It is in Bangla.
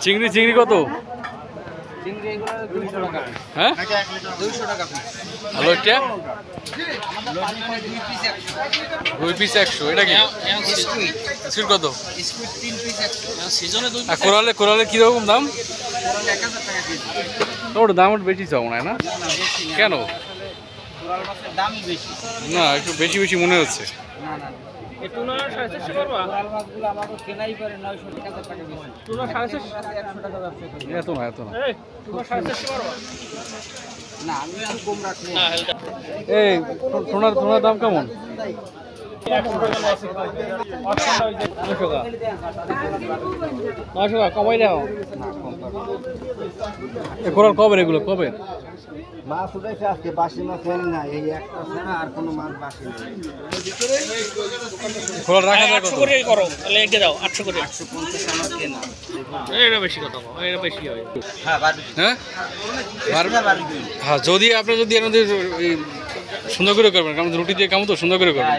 চিংড়ি চিংড়ি কত? হ্যাঁ 200 টাকা পিস। ভালো একটা 2 পিস 100। এটা কি স্কুইড কত? Squid 3 piece 100। সিজনে 2 আর কোরালে কোরালে কিরকম দাম? 1000 টাকা কেজি। ওর দাম একটু বেশি চাও মনে হয় না? কেন? কোরাল মাছের দামই বেশি। না একটু বেশি বেশি মনে হচ্ছে। না না এই টুনা 450 পারবা? কোরাল মাছগুলো আমাকে কেনাই করে 900 টাকা বেশি। টুনা 450 100 টাকা ব্যবসা করি। এত না এত না। এই টুনা 450 পারবা? না আমি আর কম রাখবো না। এই টোনার দাম কেমন? 900 টাকা কমাই দাও। কোরাল কবে এগুলো কবে? মাছ উঠেছে আজকে, বাসি মাছ হয় না, এই একটা ছাড়া আর কোনো মাছ বাসি নেই। কোরাল রাখা যায় কত? 800 করে করো, তাহলে এঁকে দাও 800 করে। 850 আমার কেনা। এটা বেশি কথা কও, এটা বেশি হয়। হ্যাঁ বারবি। হ্যাঁ বারবি। হ্যাঁ যদি আপনি যদি আমাদের সুন্দর করে করবেন, কারণ রুটি দিয়ে কেমন তো সুন্দর করে করবেন।